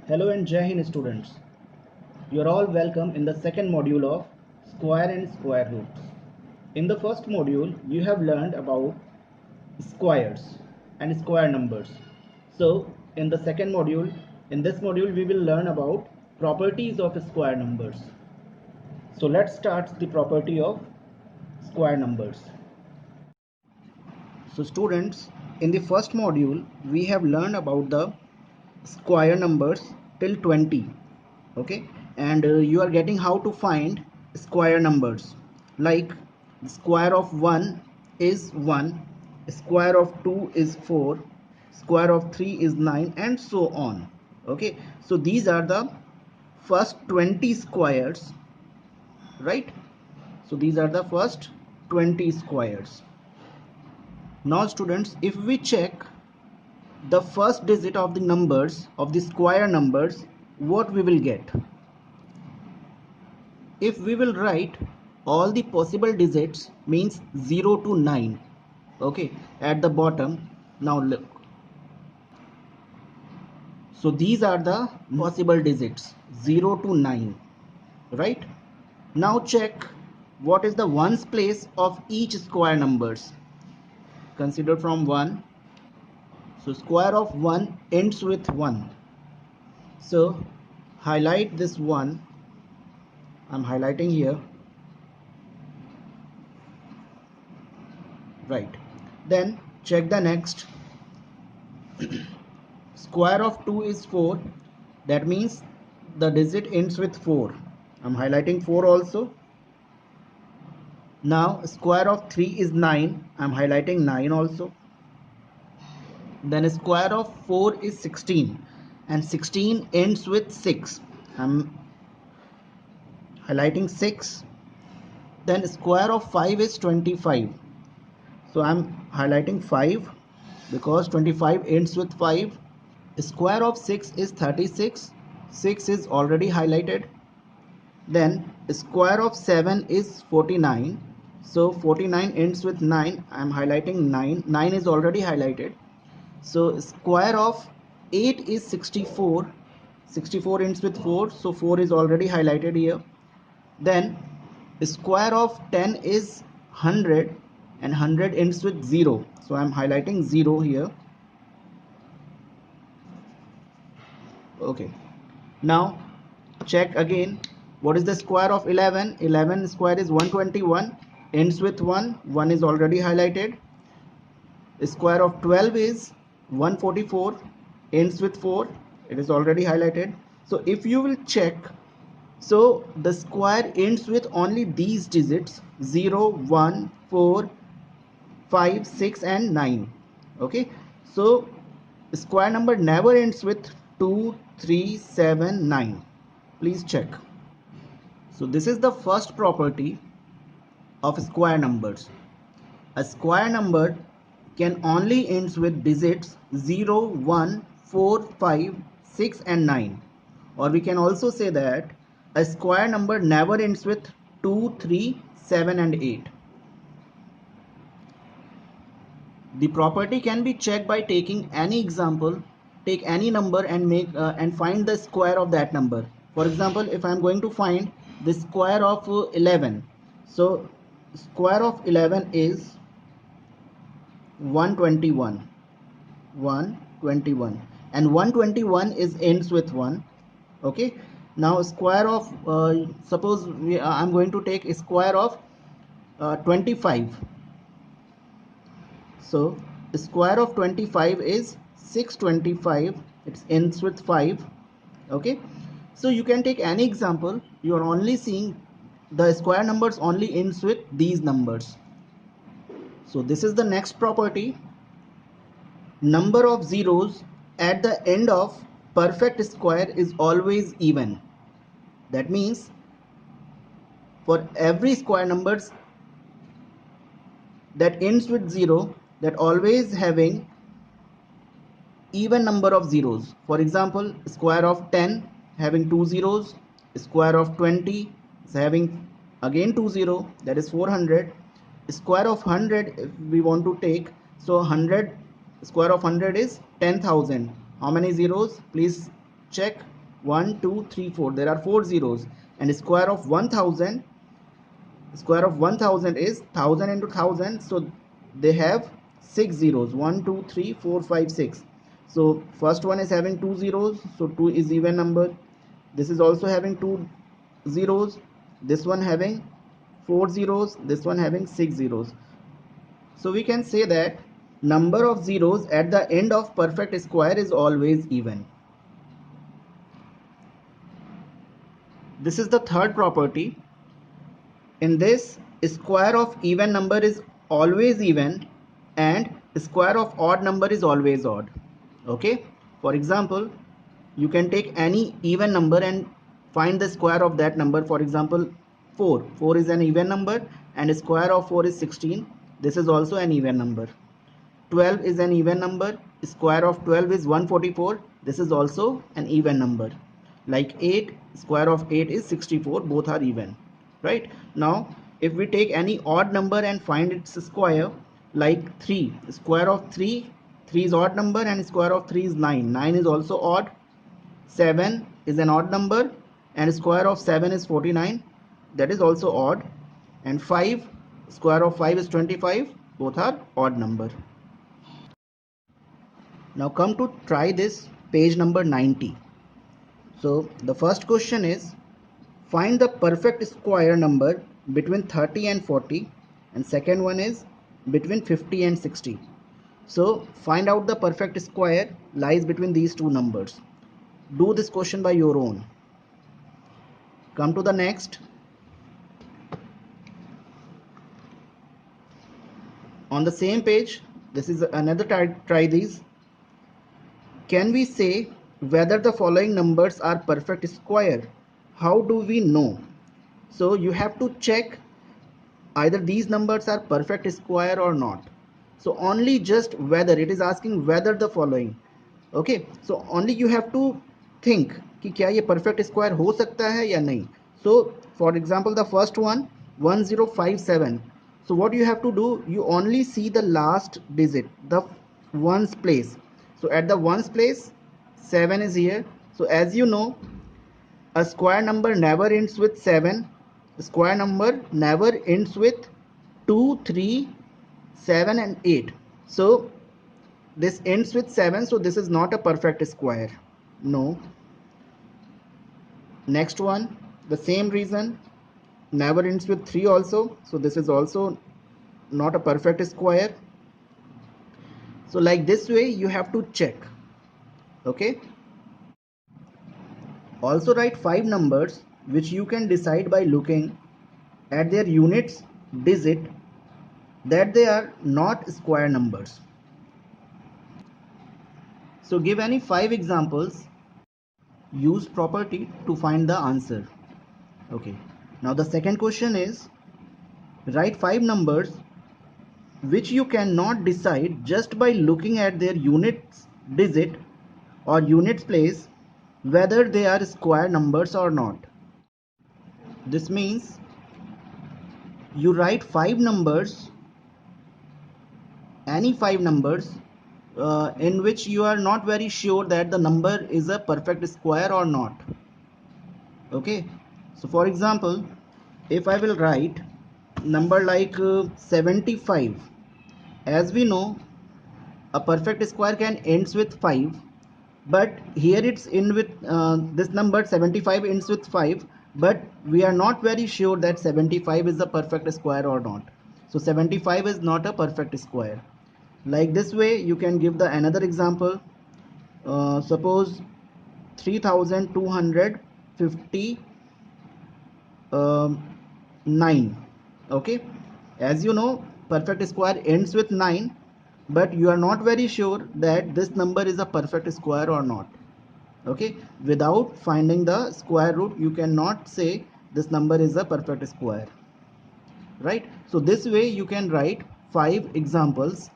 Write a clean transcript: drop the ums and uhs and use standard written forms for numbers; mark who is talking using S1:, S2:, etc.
S1: Hello and Jai Hind students. You are all welcome in the second module of square and square roots. In the first module, you have learned about squares and square numbers. So, in the second module, in this module, we will learn about properties of square numbers. So, let's start the property of square numbers. So, students, in the first module, we have learned about the square numbers till 20. Okay, and you are getting how to find square numbers, like the square of 1 is 1, square of 2 is 4, square of 3 is 9, and so on. Okay, so these are the first 20 squares, right? So these are the first 20 squares. Now students, if we check the first digit of the numbers of the square numbers, what we will get? If we will write all the possible digits, means 0 to 9, okay, at the bottom. Now look, so these are the possible digits 0 to 9, right? Now check what is the ones place of each square numbers. Consider from 1. So square of 1 ends with 1, so highlight this 1. I'm highlighting here, right? Then check the next. Square of 2 is 4, that means the digit ends with 4. I'm highlighting 4 also. Now square of 3 is 9, I'm highlighting 9 also. Then square of 4 is 16, and 16 ends with 6, I'm highlighting 6. Then square of 5 is 25, so I'm highlighting 5 because 25 ends with 5. Square of 6 is 36, 6 is already highlighted. Then square of 7 is 49, so 49 ends with 9, I am highlighting 9, 9 is already highlighted. So square of 8 is 64, 64 ends with 4, so 4 is already highlighted here. Then square of 10 is 100, and 100 ends with 0, so I am highlighting 0 here. Okay, now check again. What is the square of 11? 11 square is 121, ends with 1, 1 is already highlighted. Square of 12 is 144, ends with 4, it is already highlighted. So if you will check, so the square ends with only these digits 0, 1, 4, 5, 6 and 9. Okay, so square number never ends with 2, 3, 7, 9. Please check. So this is the first property of square numbers. A square number can only ends with digits 0, 1, 4, 5, 6 and 9. Or we can also say that a square number never ends with 2, 3, 7 and 8. The property can be checked by taking any example, take any number and and find the square of that number. For example, if I am going to find the square of 11, so square of 11 is 121, 121, and 121 is ends with 1. Okay, now square of suppose I'm going to take a square of 25. So square of 25 is 625, it ends with 5. Okay, so you can take any example, you are only seeing the square numbers only ends with these numbers. So this is the next property. Number of zeros at the end of perfect square is always even. That means for every square numbers that ends with 0, that always having even number of zeros. For example, square of 10 having 2 zeros, square of 20 is having again 2 0, that is 400. Square of 100 if we want to take, so 100 square of 100 is 10,000. How many zeros? Please check 1 2 3 4, there are 4 zeros, and square of 1000, square of 1000 is 1000 into 1000, so they have 6 zeros, 1 2 3 4 5 6. So first one is having 2 zeros, so 2 is even number. This is also having 2 zeros, this one having 4 zeros, this one having 6 zeros. So we can say that number of zeros at the end of perfect square is always even. This is the third property. In this, square of even number is always even and square of odd number is always odd. Okay, for example, you can take any even number and find the square of that number. For example, 4 is an even number and square of 4 is 16. This is also an even number. 12 is an even number, square of 12 is 144. This is also an even number. Like 8, square of 8 is 64. Both are even. Right? Now if we take any odd number and find its square, like 3, square of 3, 3 is odd number and square of 3 is 9. 9 is also odd. 7 is an odd number and square of 7 is 49. That is also odd. And 5, square of 5 is 25. Both are odd number. Now come to try this page number 90. So the first question is, find the perfect square number between 30 and 40, and second one is between 50 and 60. So find out the perfect square lies between these two numbers. Do this question by your own. Come to the next. On the same page, this is another try these. Can we say whether the following numbers are perfect square? How do we know? So you have to check either these numbers are perfect square or not. So only just whether, it is asking whether the following. Okay, so only you have to think कि क्या ये perfect square हो सकता है या नहीं. So for example, the first one 1057. So what you have to do, you only see the last digit, the ones place. So at the ones place 7 is here. So as you know, a square number never ends with 7. A square number never ends with 2, 3, 7 and 8. So this ends with 7, so this is not a perfect square. No. Next one, the same reason, never ends with 3 also, so this is also not a perfect square. So like this way you have to check. Okay, also write 5 numbers which you can decide by looking at their units digit that they are not square numbers. So give any 5 examples. Use property to find the answer. Okay, now the second question is, write 5 numbers which you cannot decide just by looking at their units digit or units place whether they are square numbers or not. This means you write 5 numbers, any 5 numbers in which you are not very sure that the number is a perfect square or not. Okay, so for example, if I will write number like 75, as we know a perfect square can ends with 5, but here it's in with this number 75 ends with 5, but we are not very sure that 75 is a perfect square or not. So 75 is not a perfect square. Like this way you can give the another example. Suppose 3259. Okay, as you know perfect square ends with 9, but you are not very sure that this number is a perfect square or not. Okay, without finding the square root you cannot say this number is a perfect square, right? So this way you can write 5 examples